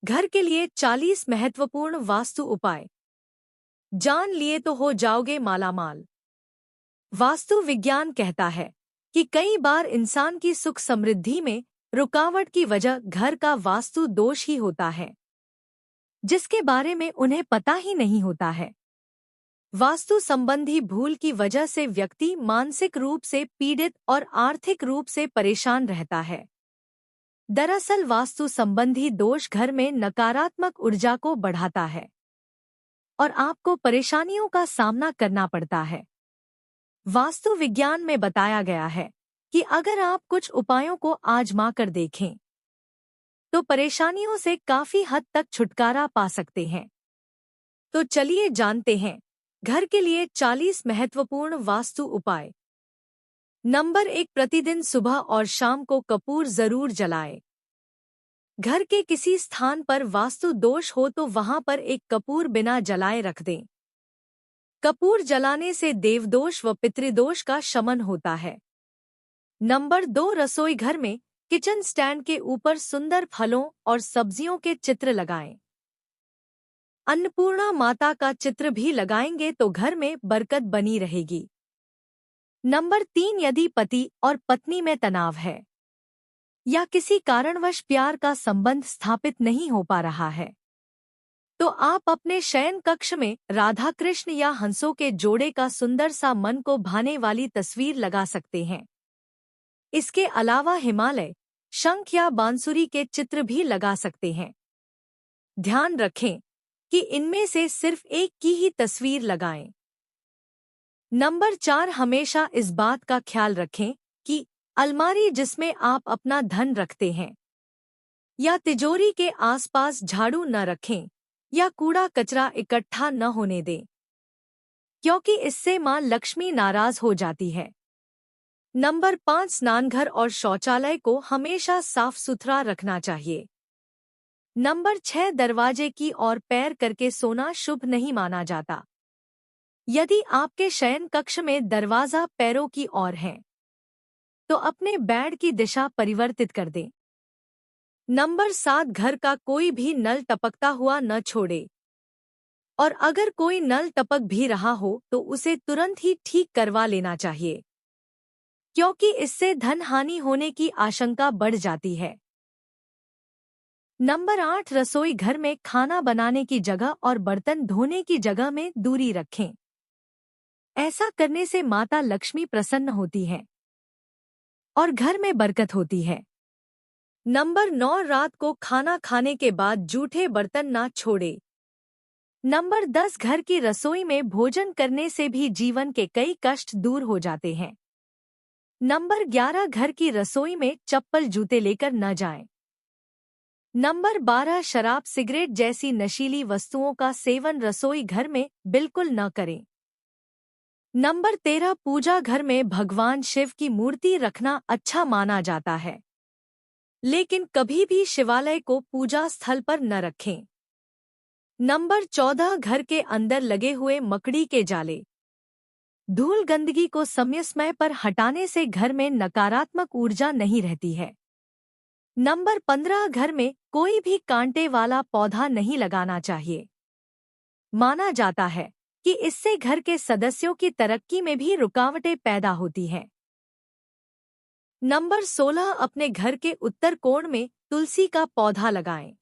घर के लिए 40 महत्वपूर्ण वास्तु उपाय जान लिए तो हो जाओगे मालामाल। वास्तु विज्ञान कहता है कि कई बार इंसान की सुख समृद्धि में रुकावट की वजह घर का वास्तु दोष ही होता है, जिसके बारे में उन्हें पता ही नहीं होता है। वास्तु संबंधी भूल की वजह से व्यक्ति मानसिक रूप से पीड़ित और आर्थिक रूप से परेशान रहता है। दरअसल वास्तु संबंधी दोष घर में नकारात्मक ऊर्जा को बढ़ाता है और आपको परेशानियों का सामना करना पड़ता है। वास्तु विज्ञान में बताया गया है कि अगर आप कुछ उपायों को आजमा कर देखें तो परेशानियों से काफी हद तक छुटकारा पा सकते हैं। तो चलिए जानते हैं घर के लिए 40 महत्वपूर्ण वास्तु उपाय। नंबर 1, प्रतिदिन सुबह और शाम को कपूर जरूर जलाएं। घर के किसी स्थान पर वास्तु दोष हो तो वहां पर एक कपूर बिना जलाए रख दें। कपूर जलाने से देवदोष व पितृदोष का शमन होता है। नंबर 2, रसोई घर में किचन स्टैंड के ऊपर सुंदर फलों और सब्जियों के चित्र लगाएं। अन्नपूर्णा माता का चित्र भी लगाएंगे तो घर में बरकत बनी रहेगी। नंबर 3, यदि पति और पत्नी में तनाव है या किसी कारणवश प्यार का संबंध स्थापित नहीं हो पा रहा है तो आप अपने शयन कक्ष में राधा कृष्ण या हंसों के जोड़े का सुंदर सा मन को भाने वाली तस्वीर लगा सकते हैं। इसके अलावा हिमालय, शंख या बांसुरी के चित्र भी लगा सकते हैं। ध्यान रखें कि इनमें से सिर्फ एक की ही तस्वीर लगाएं। नंबर 4, हमेशा इस बात का ख्याल रखें कि अलमारी जिसमें आप अपना धन रखते हैं या तिजोरी के आसपास झाड़ू न रखें या कूड़ा कचरा इकट्ठा न होने दें, क्योंकि इससे मां लक्ष्मी नाराज हो जाती है। नंबर 5, स्नानघर और शौचालय को हमेशा साफ सुथरा रखना चाहिए। नंबर 6, दरवाजे की ओर पैर करके सोना शुभ नहीं माना जाता। यदि आपके शयन कक्ष में दरवाजा पैरों की ओर है तो अपने बेड की दिशा परिवर्तित कर दें। नंबर 7, घर का कोई भी नल टपकता हुआ न छोड़े और अगर कोई नल टपक भी रहा हो तो उसे तुरंत ही ठीक करवा लेना चाहिए, क्योंकि इससे धन हानि होने की आशंका बढ़ जाती है। नंबर 8, रसोई घर में खाना बनाने की जगह और बर्तन धोने की जगह में दूरी रखें। ऐसा करने से माता लक्ष्मी प्रसन्न होती है और घर में बरकत होती है। नंबर 9, रात को खाना खाने के बाद जूठे बर्तन ना छोड़े। नंबर 10, घर की रसोई में भोजन करने से भी जीवन के कई कष्ट दूर हो जाते हैं। नंबर 11, घर की रसोई में चप्पल जूते लेकर न जाएं। नंबर 12, शराब सिगरेट जैसी नशीली वस्तुओं का सेवन रसोई घर में बिल्कुल न करें। नंबर 13, पूजा घर में भगवान शिव की मूर्ति रखना अच्छा माना जाता है, लेकिन कभी भी शिवालय को पूजा स्थल पर न रखें। नंबर 14, घर के अंदर लगे हुए मकड़ी के जाले, धूल गंदगी को समय समय पर हटाने से घर में नकारात्मक ऊर्जा नहीं रहती है। नंबर 15, घर में कोई भी कांटे वाला पौधा नहीं लगाना चाहिए। माना जाता है कि इससे घर के सदस्यों की तरक्की में भी रुकावटें पैदा होती हैं। नंबर 16, अपने घर के उत्तर कोण में तुलसी का पौधा लगाएं।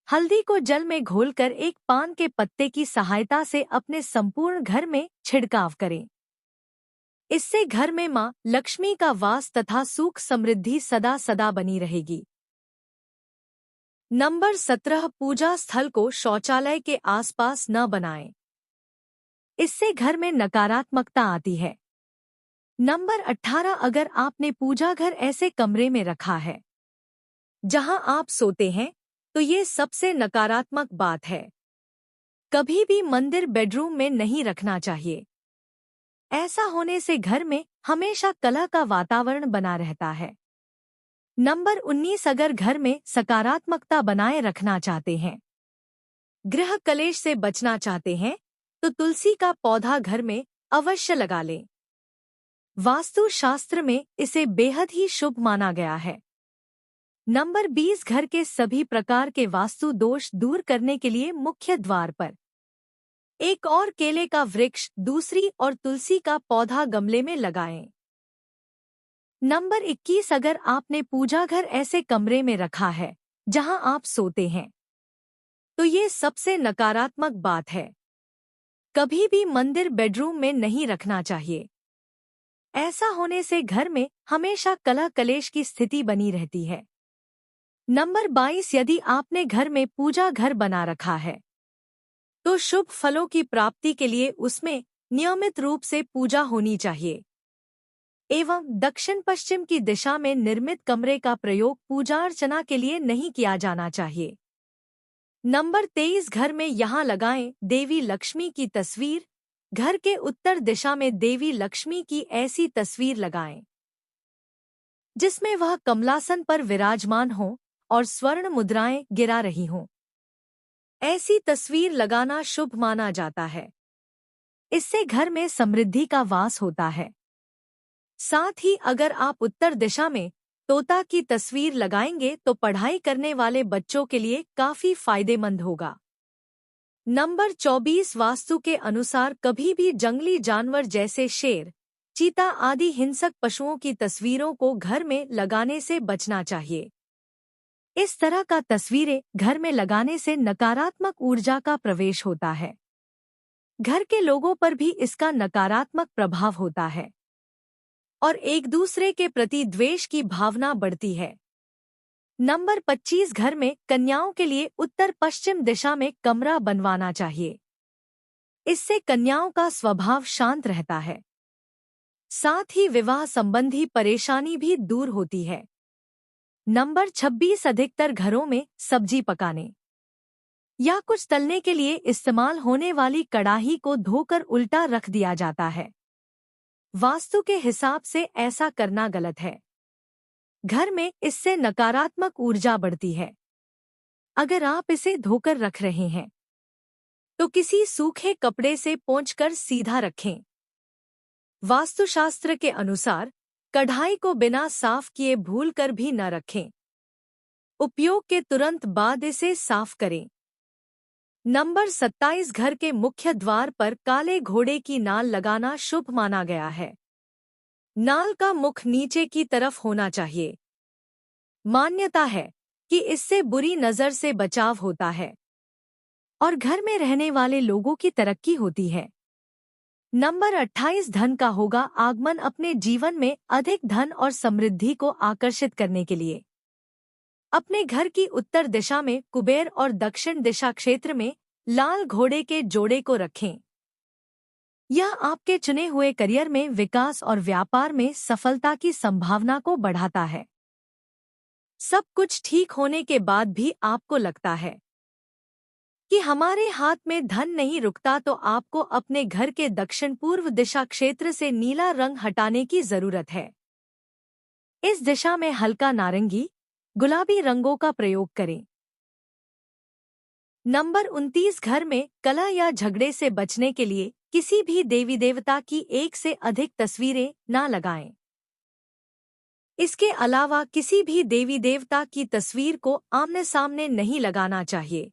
हल्दी को जल में घोलकर एक पान के पत्ते की सहायता से अपने संपूर्ण घर में छिड़काव करें। इससे घर में मां लक्ष्मी का वास तथा सुख समृद्धि सदा सदा बनी रहेगी। नंबर 17, पूजा स्थल को शौचालय के आसपास न बनाएं। इससे घर में नकारात्मकता आती है। नंबर 18, अगर आपने पूजा घर ऐसे कमरे में रखा है जहां आप सोते हैं तो ये सबसे नकारात्मक बात है। कभी भी मंदिर बेडरूम में नहीं रखना चाहिए। ऐसा होने से घर में हमेशा कलह का वातावरण बना रहता है। नंबर 19, अगर घर में सकारात्मकता बनाए रखना चाहते हैं, गृह कलेश से बचना चाहते हैं तो तुलसी का पौधा घर में अवश्य लगा लें। वास्तु शास्त्र में इसे बेहद ही शुभ माना गया है। नंबर 20 घर के सभी प्रकार के वास्तु दोष दूर करने के लिए मुख्य द्वार पर एक और केले का वृक्ष, दूसरी और तुलसी का पौधा गमले में लगाएं। नंबर 21 अगर आपने पूजा घर ऐसे कमरे में रखा है जहां आप सोते हैं तो ये सबसे नकारात्मक बात है। कभी भी मंदिर बेडरूम में नहीं रखना चाहिए। ऐसा होने से घर में हमेशा कलह कलेश की स्थिति बनी रहती है। नंबर 22 यदि आपने घर में पूजा घर बना रखा है तो शुभ फलों की प्राप्ति के लिए उसमें नियमित रूप से पूजा होनी चाहिए एवं दक्षिण पश्चिम की दिशा में निर्मित कमरे का प्रयोग पूजा अर्चना के लिए नहीं किया जाना चाहिए। नंबर 23 घर में यहाँ लगाएं देवी लक्ष्मी की तस्वीर। घर के उत्तर दिशा में देवी लक्ष्मी की ऐसी तस्वीर लगाएं जिसमें वह कमलासन पर विराजमान हो और स्वर्ण मुद्राएं गिरा रही हों। ऐसी तस्वीर लगाना शुभ माना जाता है। इससे घर में समृद्धि का वास होता है। साथ ही अगर आप उत्तर दिशा में तोता की तस्वीर लगाएंगे तो पढ़ाई करने वाले बच्चों के लिए काफी फायदेमंद होगा। नंबर 24 वास्तु के अनुसार कभी भी जंगली जानवर जैसे शेर, चीता आदि हिंसक पशुओं की तस्वीरों को घर में लगाने से बचना चाहिए। इस तरह का तस्वीरें घर में लगाने से नकारात्मक ऊर्जा का प्रवेश होता है। घर के लोगों पर भी इसका नकारात्मक प्रभाव होता है और एक दूसरे के प्रति द्वेष की भावना बढ़ती है। नंबर 25 घर में कन्याओं के लिए उत्तर पश्चिम दिशा में कमरा बनवाना चाहिए। इससे कन्याओं का स्वभाव शांत रहता है। साथ ही विवाह संबंधी परेशानी भी दूर होती है। नंबर 26 अधिकतर घरों में सब्जी पकाने या कुछ तलने के लिए इस्तेमाल होने वाली कड़ाही को धोकर उल्टा रख दिया जाता है। वास्तु के हिसाब से ऐसा करना गलत है। घर में इससे नकारात्मक ऊर्जा बढ़ती है। अगर आप इसे धोकर रख रहे हैं तो किसी सूखे कपड़े से पोंछकर सीधा रखें। वास्तुशास्त्र के अनुसार कढ़ाई को बिना साफ किए भूलकर भी न रखें। उपयोग के तुरंत बाद इसे साफ करें। नंबर 27 घर के मुख्य द्वार पर काले घोड़े की नाल लगाना शुभ माना गया है। नाल का मुख नीचे की तरफ होना चाहिए। मान्यता है कि इससे बुरी नजर से बचाव होता है और घर में रहने वाले लोगों की तरक्की होती है। नंबर 28 धन का होगा आगमन अपने जीवन में अधिक धन और समृद्धि को आकर्षित करने के लिए अपने घर की उत्तर दिशा में कुबेर और दक्षिण दिशा क्षेत्र में लाल घोड़े के जोड़े को रखें। यह आपके चुने हुए करियर में विकास और व्यापार में सफलता की संभावना को बढ़ाता है। सब कुछ ठीक होने के बाद भी आपको लगता है कि हमारे हाथ में धन नहीं रुकता तो आपको अपने घर के दक्षिण पूर्व दिशा क्षेत्र से नीला रंग हटाने की जरूरत है। इस दिशा में हल्का नारंगी, गुलाबी रंगों का प्रयोग करें। नंबर 29 घर में कलह या झगड़े से बचने के लिए किसी भी देवी देवता की एक से अधिक तस्वीरें ना लगाएं। इसके अलावा किसी भी देवी देवता की तस्वीर को आमने सामने नहीं लगाना चाहिए।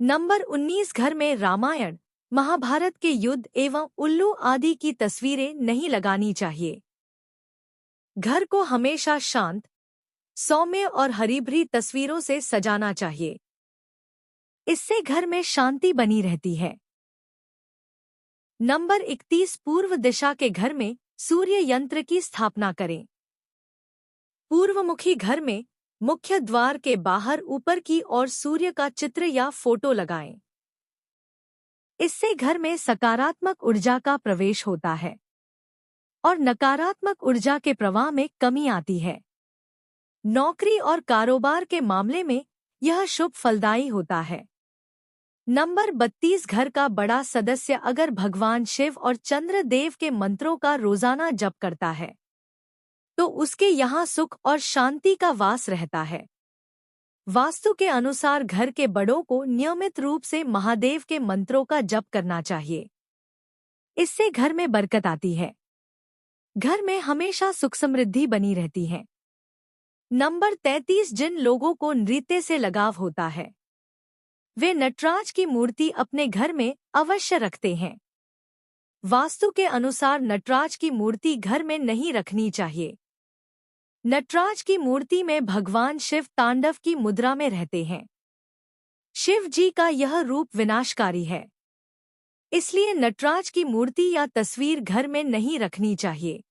नंबर 19 घर में रामायण, महाभारत के युद्ध एवं उल्लू आदि की तस्वीरें नहीं लगानी चाहिए। घर को हमेशा शांत, सौम्य और हरीभरी तस्वीरों से सजाना चाहिए। इससे घर में शांति बनी रहती है। नंबर 31 पूर्व दिशा के घर में सूर्य यंत्र की स्थापना करें। पूर्वमुखी घर में मुख्य द्वार के बाहर ऊपर की ओर सूर्य का चित्र या फोटो लगाएं। इससे घर में सकारात्मक ऊर्जा का प्रवेश होता है और नकारात्मक ऊर्जा के प्रवाह में कमी आती है। नौकरी और कारोबार के मामले में यह शुभ फलदायी होता है। नंबर 32 घर का बड़ा सदस्य अगर भगवान शिव और चंद्र देव के मंत्रों का रोजाना जप करता है तो उसके यहाँ सुख और शांति का वास रहता है। वास्तु के अनुसार घर के बड़ों को नियमित रूप से महादेव के मंत्रों का जप करना चाहिए। इससे घर में बरकत आती है। घर में हमेशा सुख समृद्धि बनी रहती है। नंबर 33 जिन लोगों को नृत्य से लगाव होता है वे नटराज की मूर्ति अपने घर में अवश्य रखते हैं। वास्तु के अनुसार नटराज की मूर्ति घर में नहीं रखनी चाहिए। नटराज की मूर्ति में भगवान शिव तांडव की मुद्रा में रहते हैं। शिव जी का यह रूप विनाशकारी है, इसलिए नटराज की मूर्ति या तस्वीर घर में नहीं रखनी चाहिए।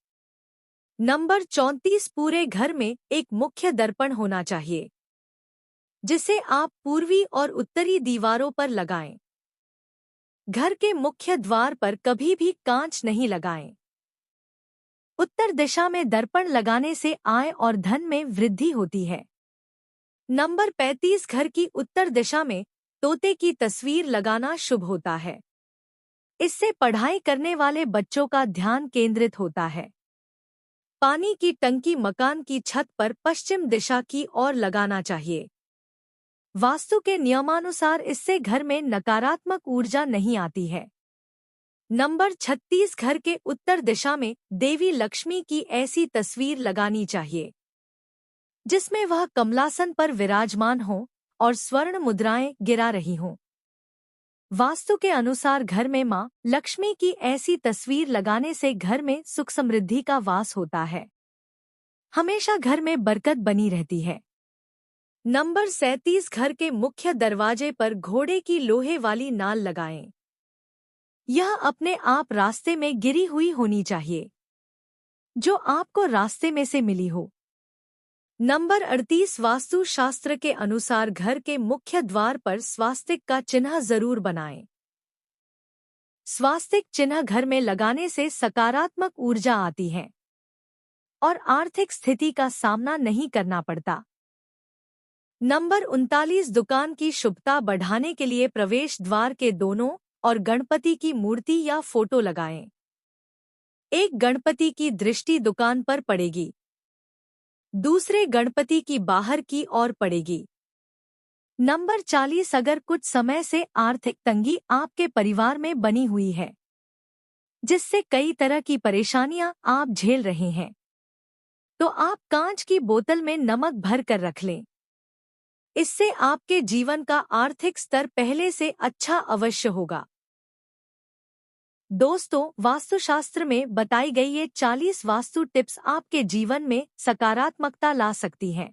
नंबर 34 पूरे घर में एक मुख्य दर्पण होना चाहिए, जिसे आप पूर्वी और उत्तरी दीवारों पर लगाएं। घर के मुख्य द्वार पर कभी भी कांच नहीं लगाएं। उत्तर दिशा में दर्पण लगाने से आय और धन में वृद्धि होती है। नंबर 35 घर की उत्तर दिशा में तोते की तस्वीर लगाना शुभ होता है। इससे पढ़ाई करने वाले बच्चों का ध्यान केंद्रित होता है। पानी की टंकी मकान की छत पर पश्चिम दिशा की ओर लगाना चाहिए। वास्तु के नियमानुसार इससे घर में नकारात्मक ऊर्जा नहीं आती है। नंबर 36 घर के उत्तर दिशा में देवी लक्ष्मी की ऐसी तस्वीर लगानी चाहिए जिसमें वह कमलासन पर विराजमान हो और स्वर्ण मुद्राएं गिरा रही हों। वास्तु के अनुसार घर में मां लक्ष्मी की ऐसी तस्वीर लगाने से घर में सुख समृद्धि का वास होता है। हमेशा घर में बरकत बनी रहती है। नंबर 37 घर के मुख्य दरवाजे पर घोड़े की लोहे वाली नाल लगाएं। यह अपने आप रास्ते में गिरी हुई होनी चाहिए, जो आपको रास्ते में से मिली हो। नंबर 38 वास्तु शास्त्र के अनुसार घर के मुख्य द्वार पर स्वास्तिक का चिन्ह जरूर बनाएं। स्वास्तिक चिन्ह घर में लगाने से सकारात्मक ऊर्जा आती है और आर्थिक स्थिति का सामना नहीं करना पड़ता। नंबर 39 दुकान की शुभता बढ़ाने के लिए प्रवेश द्वार के दोनों और गणपति की मूर्ति या फोटो लगाएं। एक गणपति की दृष्टि दुकान पर पड़ेगी, दूसरे गणपति की बाहर की ओर पड़ेगी। नंबर 40 अगर कुछ समय से आर्थिक तंगी आपके परिवार में बनी हुई है, जिससे कई तरह की परेशानियां आप झेल रहे हैं, तो आप कांच की बोतल में नमक भर कर रख लें। इससे आपके जीवन का आर्थिक स्तर पहले से अच्छा अवश्य होगा। दोस्तों, वास्तुशास्त्र में बताई गई ये 40 वास्तु टिप्स आपके जीवन में सकारात्मकता ला सकती हैं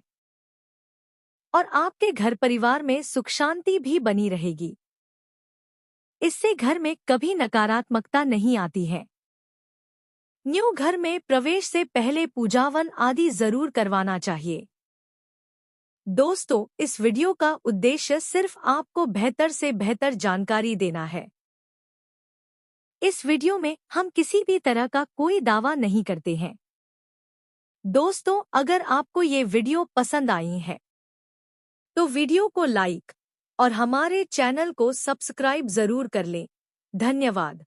और आपके घर परिवार में सुख शांति भी बनी रहेगी। इससे घर में कभी नकारात्मकता नहीं आती है। न्यू घर में प्रवेश से पहले पूजावन आदि जरूर करवाना चाहिए। दोस्तों, इस वीडियो का उद्देश्य सिर्फ आपको बेहतर से बेहतर जानकारी देना है। इस वीडियो में हम किसी भी तरह का कोई दावा नहीं करते हैं। दोस्तों, अगर आपको ये वीडियो पसंद आई है तो वीडियो को लाइक और हमारे चैनल को सब्सक्राइब जरूर कर लें। धन्यवाद।